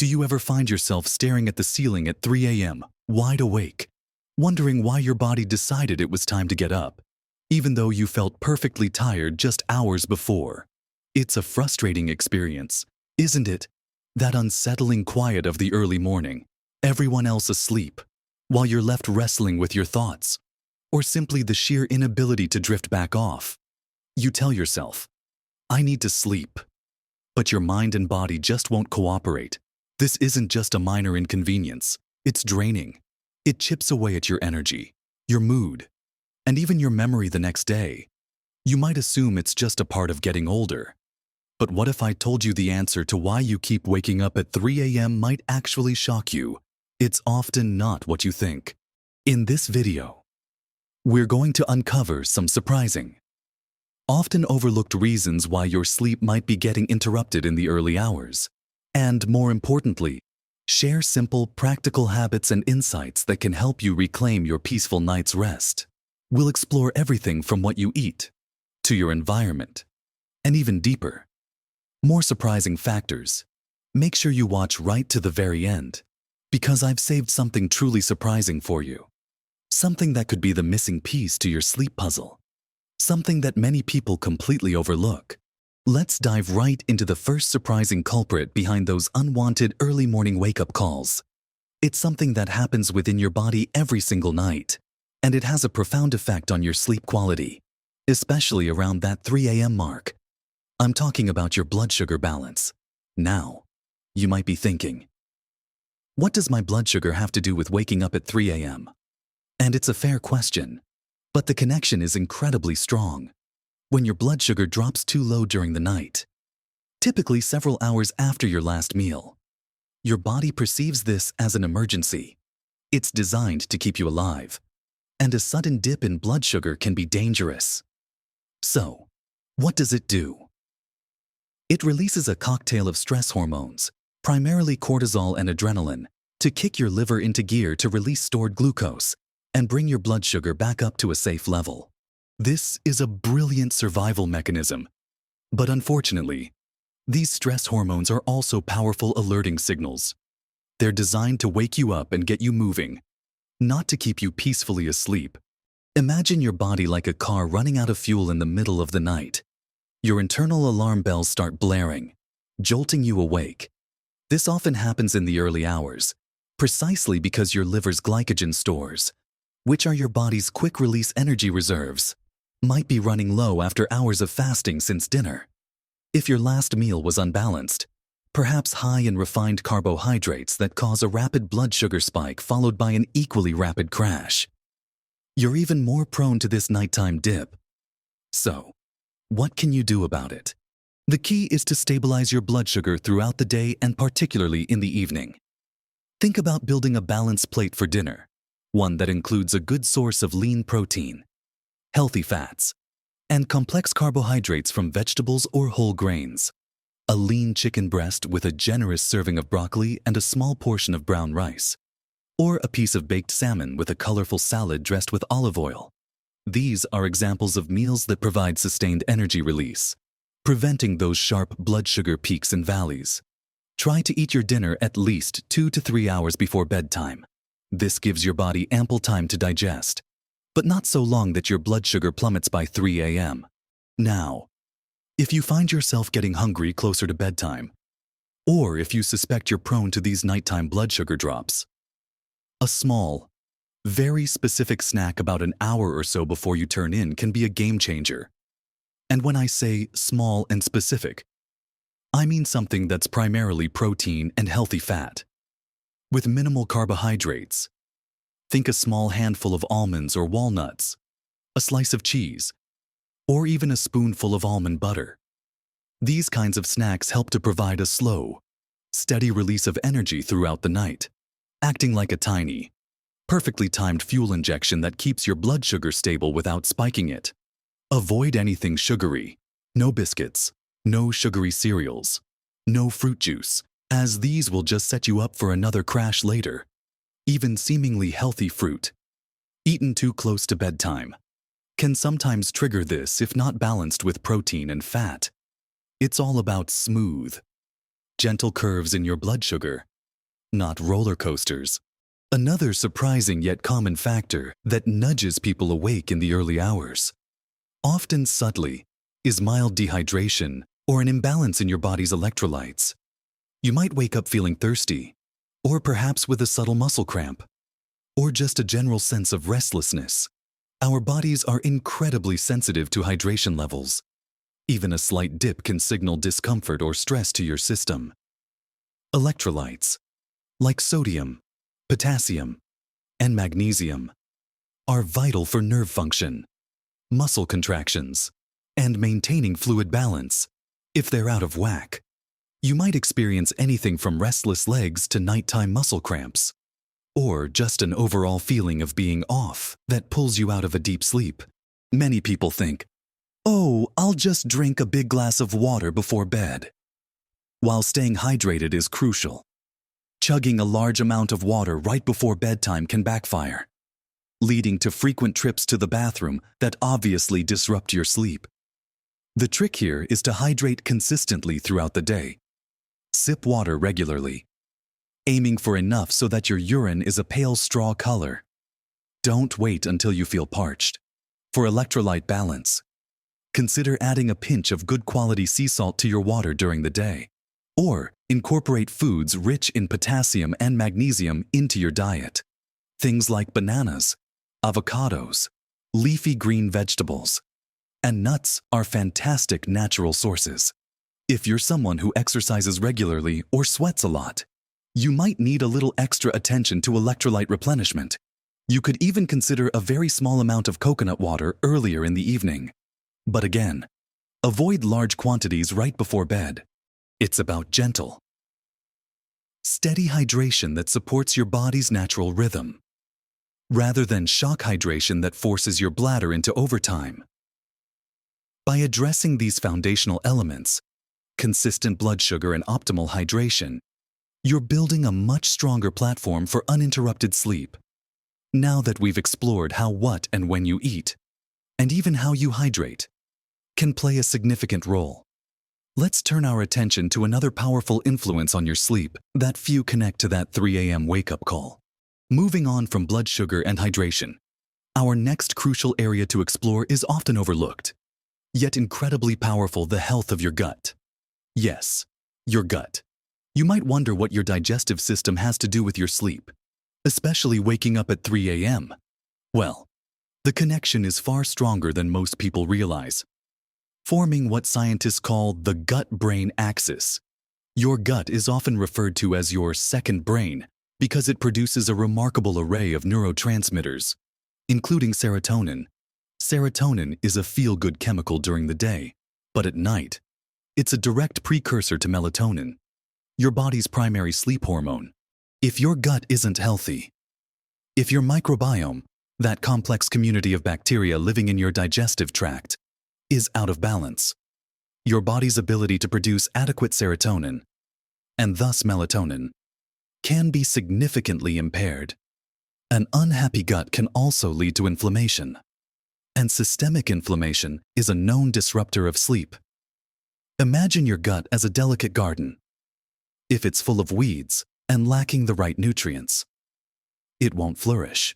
Do you ever find yourself staring at the ceiling at 3 a.m., wide awake, wondering why your body decided it was time to get up, even though you felt perfectly tired just hours before? It's a frustrating experience, isn't it? That unsettling quiet of the early morning, everyone else asleep, while you're left wrestling with your thoughts, or simply the sheer inability to drift back off. You tell yourself, I need to sleep, but your mind and body just won't cooperate. This isn't just a minor inconvenience, it's draining. It chips away at your energy, your mood, and even your memory the next day. You might assume it's just a part of getting older. But what if I told you the answer to why you keep waking up at 3 a.m. might actually shock you? It's often not what you think. In this video, we're going to uncover some surprising, often overlooked reasons why your sleep might be getting interrupted in the early hours. And more importantly, share simple, practical habits and insights that can help you reclaim your peaceful night's rest. We'll explore everything from what you eat, to your environment, and even deeper, more surprising factors. Make sure you watch right to the very end, because I've saved something truly surprising for you. Something that could be the missing piece to your sleep puzzle. Something that many people completely overlook. Let's dive right into the first surprising culprit behind those unwanted early morning wake-up calls. It's something that happens within your body every single night, and it has a profound effect on your sleep quality, especially around that 3 a.m. mark. I'm talking about your blood sugar balance. Now, you might be thinking, what does my blood sugar have to do with waking up at 3 a.m.? And it's a fair question, but the connection is incredibly strong. When your blood sugar drops too low during the night, typically several hours after your last meal, your body perceives this as an emergency. It's designed to keep you alive, and a sudden dip in blood sugar can be dangerous. So, what does it do? It releases a cocktail of stress hormones, primarily cortisol and adrenaline, to kick your liver into gear to release stored glucose and bring your blood sugar back up to a safe level. This is a brilliant survival mechanism, but unfortunately, these stress hormones are also powerful alerting signals. They're designed to wake you up and get you moving, not to keep you peacefully asleep. Imagine your body like a car running out of fuel in the middle of the night. Your internal alarm bells start blaring, jolting you awake. This often happens in the early hours, precisely because your liver's glycogen stores, which are your body's quick-release energy reserves, might be running low after hours of fasting since dinner. If your last meal was unbalanced, perhaps high in refined carbohydrates that cause a rapid blood sugar spike followed by an equally rapid crash, you're even more prone to this nighttime dip. So, what can you do about it? The key is to stabilize your blood sugar throughout the day and particularly in the evening. Think about building a balanced plate for dinner, one that includes a good source of lean protein, healthy fats, and complex carbohydrates from vegetables or whole grains. A lean chicken breast with a generous serving of broccoli and a small portion of brown rice, or a piece of baked salmon with a colorful salad dressed with olive oil. These are examples of meals that provide sustained energy release, preventing those sharp blood sugar peaks and valleys. Try to eat your dinner at least 2 to 3 hours before bedtime. This gives your body ample time to digest, but not so long that your blood sugar plummets by 3 a.m. Now, if you find yourself getting hungry closer to bedtime, or if you suspect you're prone to these nighttime blood sugar drops, a small, very specific snack about an hour or so before you turn in can be a game changer. And when I say small and specific, I mean something that's primarily protein and healthy fat, with minimal carbohydrates. Think a small handful of almonds or walnuts, a slice of cheese, or even a spoonful of almond butter. These kinds of snacks help to provide a slow, steady release of energy throughout the night, acting like a tiny, perfectly timed fuel injection that keeps your blood sugar stable without spiking it. Avoid anything sugary. No biscuits, no sugary cereals, no fruit juice, as these will just set you up for another crash later. Even seemingly healthy fruit, eaten too close to bedtime, can sometimes trigger this if not balanced with protein and fat. It's all about smooth, gentle curves in your blood sugar, not roller coasters. Another surprising yet common factor that nudges people awake in the early hours, often subtly, is mild dehydration or an imbalance in your body's electrolytes. You might wake up feeling thirsty, or perhaps with a subtle muscle cramp, or just a general sense of restlessness. Our bodies are incredibly sensitive to hydration levels. Even a slight dip can signal discomfort or stress to your system. Electrolytes, like sodium, potassium, and magnesium, are vital for nerve function, muscle contractions, and maintaining fluid balance. If they're out of whack, you might experience anything from restless legs to nighttime muscle cramps, or just an overall feeling of being off that pulls you out of a deep sleep. Many people think, "Oh, I'll just drink a big glass of water before bed." While staying hydrated is crucial, chugging a large amount of water right before bedtime can backfire, leading to frequent trips to the bathroom that obviously disrupt your sleep. The trick here is to hydrate consistently throughout the day. Sip water regularly, aiming for enough so that your urine is a pale straw color. Don't wait until you feel parched. For electrolyte balance, consider adding a pinch of good quality sea salt to your water during the day, or incorporate foods rich in potassium and magnesium into your diet. Things like bananas, avocados, leafy green vegetables, and nuts are fantastic natural sources. If you're someone who exercises regularly or sweats a lot, you might need a little extra attention to electrolyte replenishment. You could even consider a very small amount of coconut water earlier in the evening. But again, avoid large quantities right before bed. It's about gentle, steady hydration that supports your body's natural rhythm, rather than shock hydration that forces your bladder into overtime. By addressing these foundational elements, consistent blood sugar and optimal hydration, you're building a much stronger platform for uninterrupted sleep. Now that we've explored how, what, and when you eat, and even how you hydrate, can play a significant role, let's turn our attention to another powerful influence on your sleep that few connect to that 3 a.m. wake-up call. Moving on from blood sugar and hydration, our next crucial area to explore is often overlooked, yet incredibly powerful: the health of your gut. Yes, your gut. You might wonder what your digestive system has to do with your sleep, especially waking up at 3 a.m. Well, the connection is far stronger than most people realize, forming what scientists call the gut-brain axis. Your gut is often referred to as your second brain because it produces a remarkable array of neurotransmitters, including serotonin. Serotonin is a feel-good chemical during the day, but at night, it's a direct precursor to melatonin, your body's primary sleep hormone. If your gut isn't healthy, if your microbiome, that complex community of bacteria living in your digestive tract, is out of balance, your body's ability to produce adequate serotonin, and thus melatonin, can be significantly impaired. An unhappy gut can also lead to inflammation, and systemic inflammation is a known disruptor of sleep. Imagine your gut as a delicate garden. If it's full of weeds and lacking the right nutrients, it won't flourish.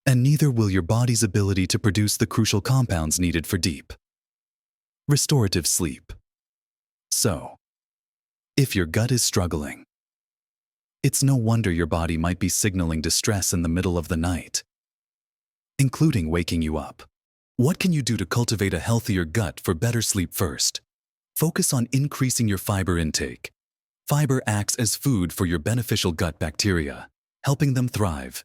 And neither will your body's ability to produce the crucial compounds needed for deep, restorative sleep. So, if your gut is struggling, it's no wonder your body might be signaling distress in the middle of the night, including waking you up. What can you do to cultivate a healthier gut for better sleep? First, focus on increasing your fiber intake. Fiber acts as food for your beneficial gut bacteria, helping them thrive.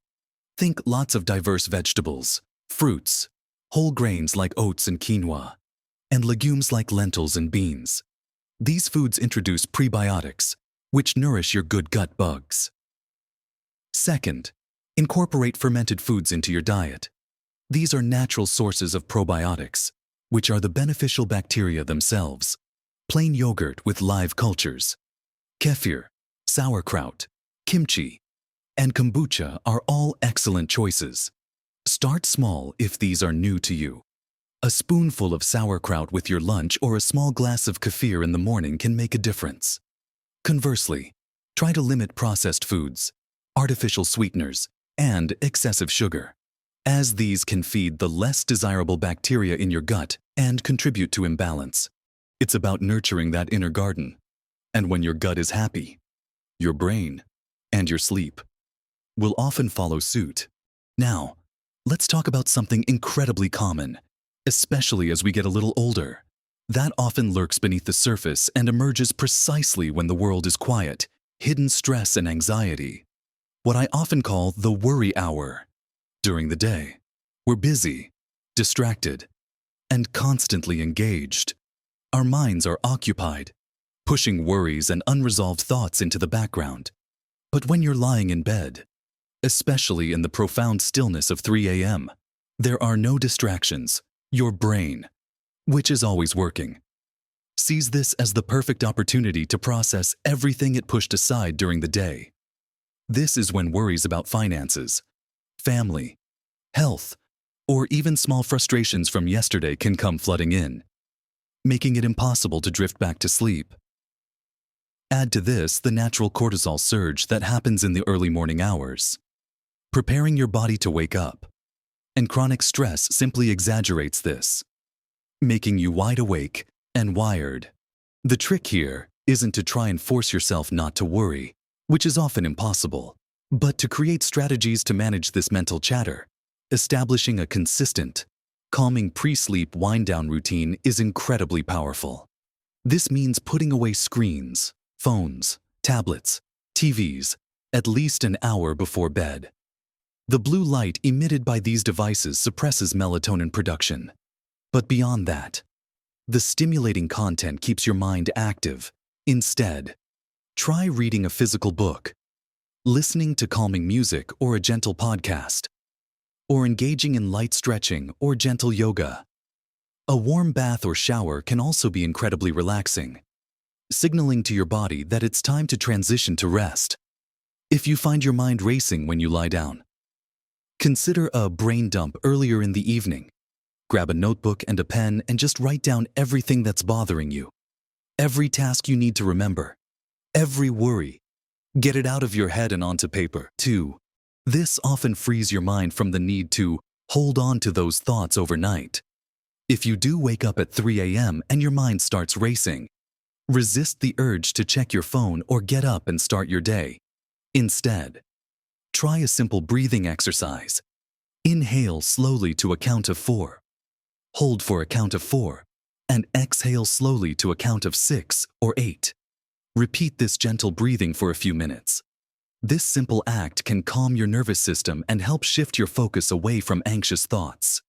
Think lots of diverse vegetables, fruits, whole grains like oats and quinoa, and legumes like lentils and beans. These foods introduce prebiotics, which nourish your good gut bugs. Second, incorporate fermented foods into your diet. These are natural sources of probiotics, which are the beneficial bacteria themselves. Plain yogurt with live cultures, kefir, sauerkraut, kimchi, and kombucha are all excellent choices. Start small if these are new to you. A spoonful of sauerkraut with your lunch or a small glass of kefir in the morning can make a difference. Conversely, Try to limit processed foods, artificial sweeteners, and excessive sugar, as these can feed the less desirable bacteria in your gut and contribute to imbalance. It's about nurturing that inner garden. And when your gut is happy, your brain and your sleep will often follow suit. Now, let's talk about something incredibly common, especially as we get a little older. That often lurks beneath the surface and emerges precisely when the world is quiet, hidden stress and anxiety. What I often call the worry hour. During the day, we're busy, distracted, and constantly engaged. Our minds are occupied, pushing worries and unresolved thoughts into the background. But when you're lying in bed, especially in the profound stillness of 3 a.m., there are no distractions. Your brain, which is always working, sees this as the perfect opportunity to process everything it pushed aside during the day. This is when worries about finances, family, health, or even small frustrations from yesterday can come flooding in, making it impossible to drift back to sleep. Add to this the natural cortisol surge that happens in the early morning hours, preparing your body to wake up, and chronic stress simply exaggerates this, making you wide awake and wired. The trick here isn't to try and force yourself not to worry, which is often impossible, but to create strategies to manage this mental chatter. Establishing a consistent, calming pre-sleep wind-down routine is incredibly powerful. This means putting away screens, phones, tablets, TVs, at least an hour before bed. The blue light emitted by these devices suppresses melatonin production. But beyond that, the stimulating content keeps your mind active. Instead, try reading a physical book, listening to calming music or a gentle podcast, or engaging in light stretching or gentle yoga. A warm bath or shower can also be incredibly relaxing, signaling to your body that it's time to transition to rest. If you find your mind racing when you lie down, consider a brain dump earlier in the evening. Grab a notebook and a pen and just write down everything that's bothering you. Every task you need to remember. Every worry. Get it out of your head and onto paper. 2. This often frees your mind from the need to hold on to those thoughts overnight. If you do wake up at 3 a.m. and your mind starts racing, resist the urge to check your phone or get up and start your day. Instead, try a simple breathing exercise. Inhale slowly to a count of 4. Hold for a count of 4, and exhale slowly to a count of 6 or 8. Repeat this gentle breathing for a few minutes. This simple act can calm your nervous system and help shift your focus away from anxious thoughts.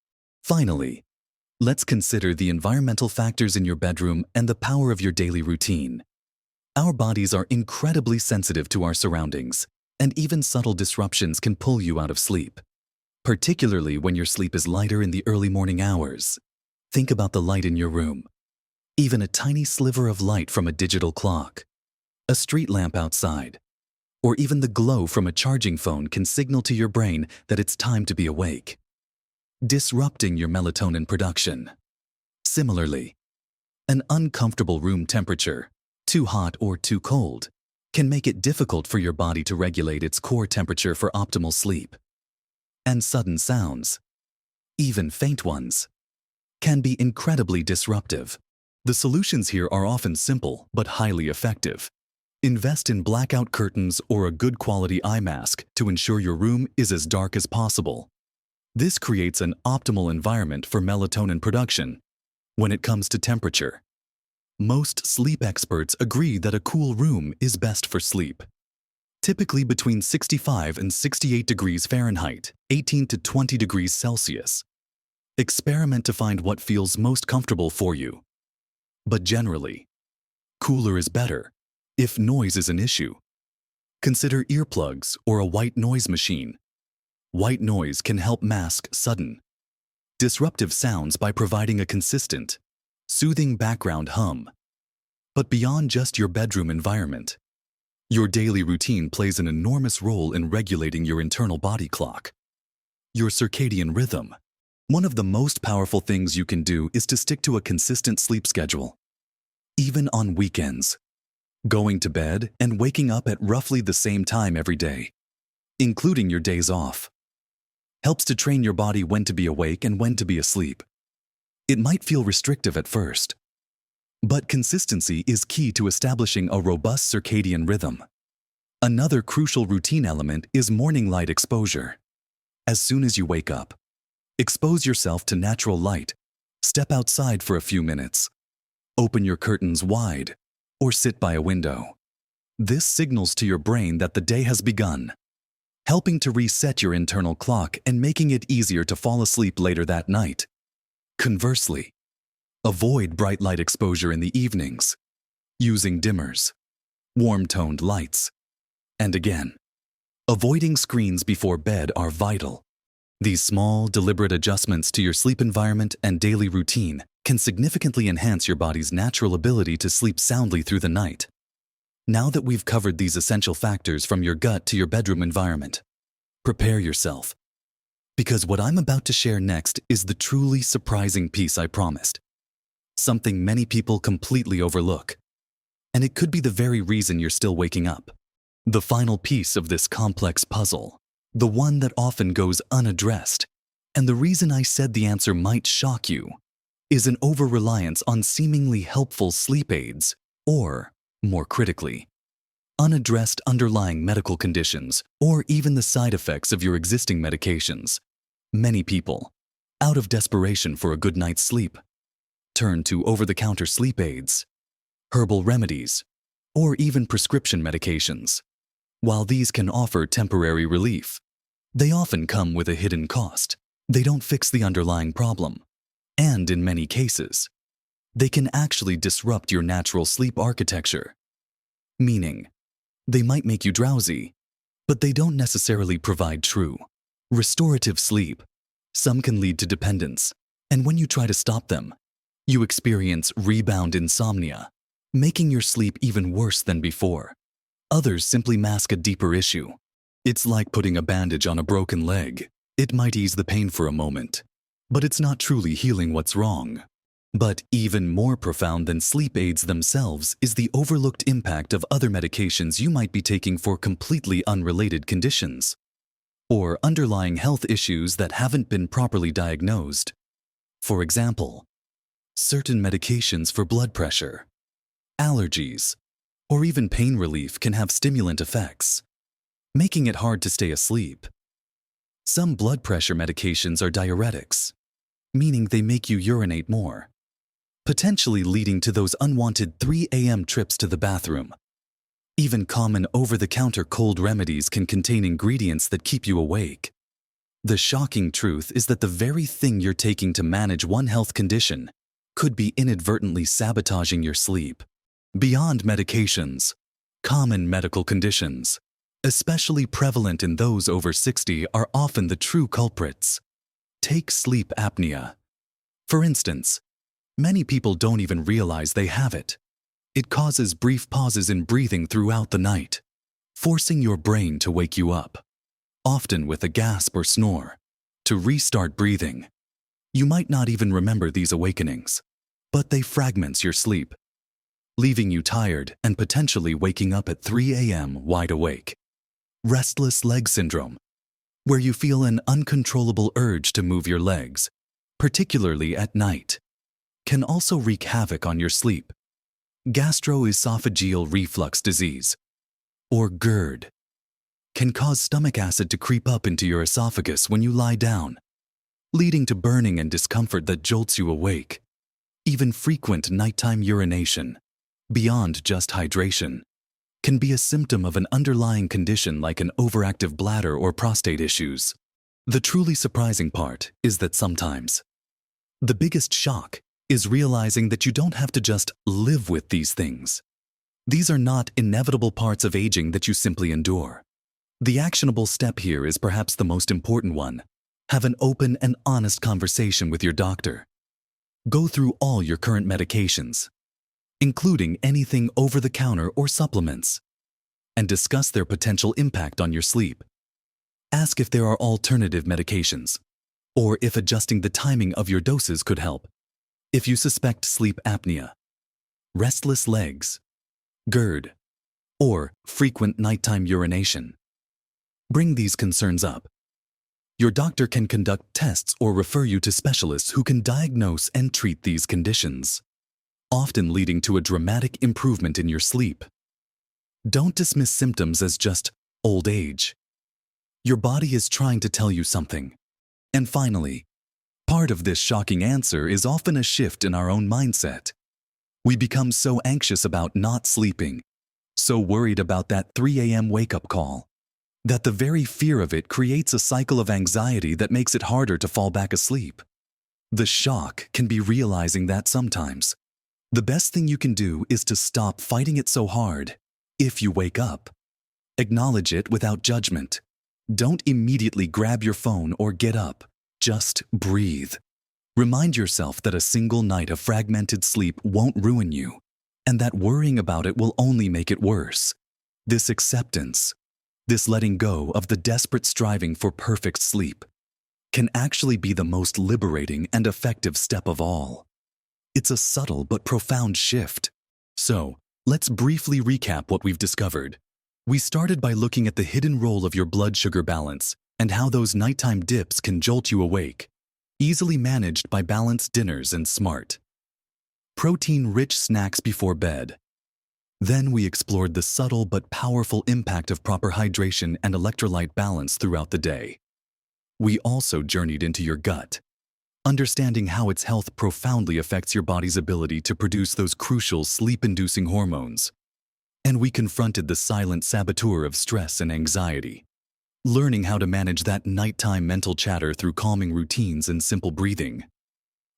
Finally, let's consider the environmental factors in your bedroom and the power of your daily routine. Our bodies are incredibly sensitive to our surroundings, and even subtle disruptions can pull you out of sleep, particularly when your sleep is lighter in the early morning hours. Think about the light in your room. Even a tiny sliver of light from a digital clock, a street lamp outside, or even the glow from a charging phone can signal to your brain that it's time to be awake, disrupting your melatonin production. Similarly, an uncomfortable room temperature, too hot or too cold, can make it difficult for your body to regulate its core temperature for optimal sleep. And sudden sounds, even faint ones, can be incredibly disruptive. The solutions here are often simple but highly effective. Invest in blackout curtains or a good quality eye mask to ensure your room is as dark as possible. This creates an optimal environment for melatonin production. When it comes to temperature, most sleep experts agree that a cool room is best for sleep. Typically between 65 and 68 degrees Fahrenheit, 18 to 20 degrees Celsius. Experiment to find what feels most comfortable for you. But generally, cooler is better. If noise is an issue, consider earplugs or a white noise machine. White noise can help mask sudden, disruptive sounds by providing a consistent, soothing background hum. But beyond just your bedroom environment, your daily routine plays an enormous role in regulating your internal body clock, your circadian rhythm. One of the most powerful things you can do is to stick to a consistent sleep schedule. Even on weekends, going to bed and waking up at roughly the same time every day, including your days off, helps to train your body when to be awake and when to be asleep. It might feel restrictive at first, but consistency is key to establishing a robust circadian rhythm. Another crucial routine element is morning light exposure. As soon as you wake up, expose yourself to natural light. Step outside for a few minutes. Open your curtains wide or sit by a window. This signals to your brain that the day has begun, helping to reset your internal clock and making it easier to fall asleep later that night. Conversely, avoid bright light exposure in the evenings, using dimmers, warm-toned lights, and again, avoiding screens before bed are vital. These small, deliberate adjustments to your sleep environment and daily routine can significantly enhance your body's natural ability to sleep soundly through the night. Now that we've covered these essential factors from your gut to your bedroom environment, prepare yourself, because what I'm about to share next is the truly surprising piece I promised. Something many people completely overlook, and it could be the very reason you're still waking up. The final piece of this complex puzzle, the one that often goes unaddressed, and the reason I said the answer might shock you, is an over-reliance on seemingly helpful sleep aids, or, more critically, unaddressed underlying medical conditions, or even the side effects of your existing medications. Many people, out of desperation for a good night's sleep, turn to over-the-counter sleep aids, herbal remedies, or even prescription medications. While these can offer temporary relief, they often come with a hidden cost. They don't fix the underlying problem, and in many cases, they can actually disrupt your natural sleep architecture. Meaning, they might make you drowsy, but they don't necessarily provide true, restorative sleep. Some can lead to dependence, and when you try to stop them, you experience rebound insomnia, making your sleep even worse than before. Others simply mask a deeper issue. It's like putting a bandage on a broken leg. It might ease the pain for a moment, but it's not truly healing what's wrong. But even more profound than sleep aids themselves is the overlooked impact of other medications you might be taking for completely unrelated conditions, or underlying health issues that haven't been properly diagnosed. For example, certain medications for blood pressure, allergies, or even pain relief can have stimulant effects, making it hard to stay asleep. Some blood pressure medications are diuretics, meaning they make you urinate more, potentially leading to those unwanted 3 a.m. trips to the bathroom. Even common over-the-counter cold remedies can contain ingredients that keep you awake. The shocking truth is that the very thing you're taking to manage one health condition could be inadvertently sabotaging your sleep. Beyond medications, common medical conditions, especially prevalent in those over 60, are often the true culprits. Take sleep apnea. For instance, many people don't even realize they have it. It causes brief pauses in breathing throughout the night, forcing your brain to wake you up, often with a gasp or snore, to restart breathing. You might not even remember these awakenings, but they fragment your sleep, leaving you tired and potentially waking up at 3 a.m. wide awake. Restless leg syndrome, where you feel an uncontrollable urge to move your legs, particularly at night, can also wreak havoc on your sleep. Gastroesophageal reflux disease, or GERD, can cause stomach acid to creep up into your esophagus when you lie down, leading to burning and discomfort that jolts you awake. Even frequent nighttime urination, beyond just hydration, can be a symptom of an underlying condition like an overactive bladder or prostate issues. The truly surprising part is that sometimes the biggest shock is realizing that you don't have to just live with these things. These are not inevitable parts of aging that you simply endure. The actionable step here is perhaps the most important one. Have an open and honest conversation with your doctor. Go through all your current medications, including anything over-the-counter or supplements, and discuss their potential impact on your sleep. Ask if there are alternative medications, or if adjusting the timing of your doses could help. If you suspect sleep apnea, restless legs, GERD, or frequent nighttime urination. Bring these concerns up. Your doctor can conduct tests or refer you to specialists who can diagnose and treat these conditions, often leading to a dramatic improvement in your sleep. Don't dismiss symptoms as just old age. Your body is trying to tell you something. And finally, part of this shocking answer is often a shift in our own mindset. We become so anxious about not sleeping, so worried about that 3 a.m. wake-up call, that the very fear of it creates a cycle of anxiety that makes it harder to fall back asleep. The shock can be realizing that sometimes the best thing you can do is to stop fighting it so hard. If you wake up, acknowledge it without judgment. Don't immediately grab your phone or get up. Just breathe. Remind yourself that a single night of fragmented sleep won't ruin you, and that worrying about it will only make it worse. This acceptance, this letting go of the desperate striving for perfect sleep, can actually be the most liberating and effective step of all. It's a subtle but profound shift. So, let's briefly recap what we've discovered. We started by looking at the hidden role of your blood sugar balance and how those nighttime dips can jolt you awake, easily managed by balanced dinners and smart, protein-rich snacks before bed. Then we explored the subtle but powerful impact of proper hydration and electrolyte balance throughout the day. We also journeyed into your gut, understanding how its health profoundly affects your body's ability to produce those crucial sleep-inducing hormones. And we confronted the silent saboteur of stress and anxiety, learning how to manage that nighttime mental chatter through calming routines and simple breathing.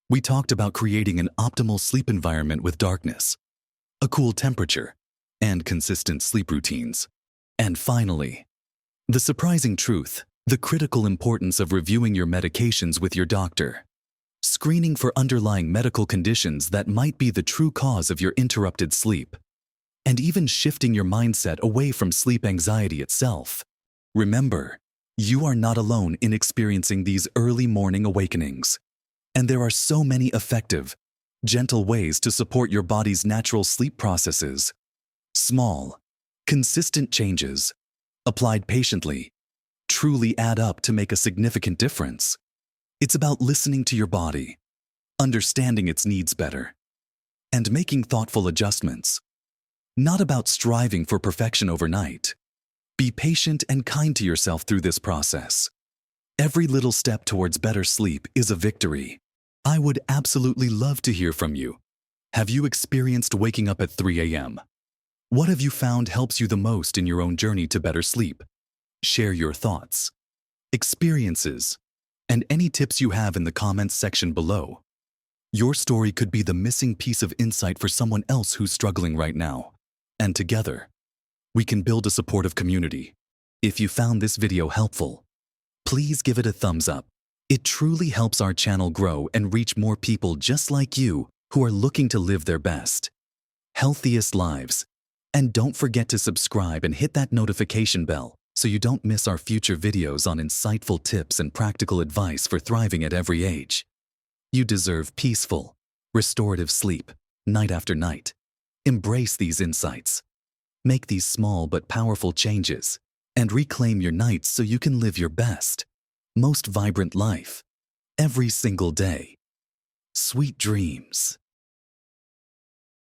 We talked about creating an optimal sleep environment with darkness, a cool temperature, and consistent sleep routines. And finally, the surprising truth, the critical importance of reviewing your medications with your doctor, screening for underlying medical conditions that might be the true cause of your interrupted sleep, and even shifting your mindset away from sleep anxiety itself. Remember, you are not alone in experiencing these early morning awakenings, and there are so many effective, gentle ways to support your body's natural sleep processes. Small, consistent changes, applied patiently, truly add up to make a significant difference. It's about listening to your body, understanding its needs better, and making thoughtful adjustments. Not about striving for perfection overnight. Be patient and kind to yourself through this process. Every little step towards better sleep is a victory. I would absolutely love to hear from you. Have you experienced waking up at 3 a.m.? What have you found helps you the most in your own journey to better sleep? Share your thoughts, experiences, and any tips you have in the comments section below. Your story could be the missing piece of insight for someone else who's struggling right now. And together, we can build a supportive community. If you found this video helpful, please give it a thumbs up. It truly helps our channel grow and reach more people just like you who are looking to live their best, healthiest lives. And don't forget to subscribe and hit that notification bell so you don't miss our future videos on insightful tips and practical advice for thriving at every age. You deserve peaceful, restorative sleep, night after night. Embrace these insights. Make these small but powerful changes, and reclaim your nights so you can live your best, most vibrant life, every single day. Sweet dreams.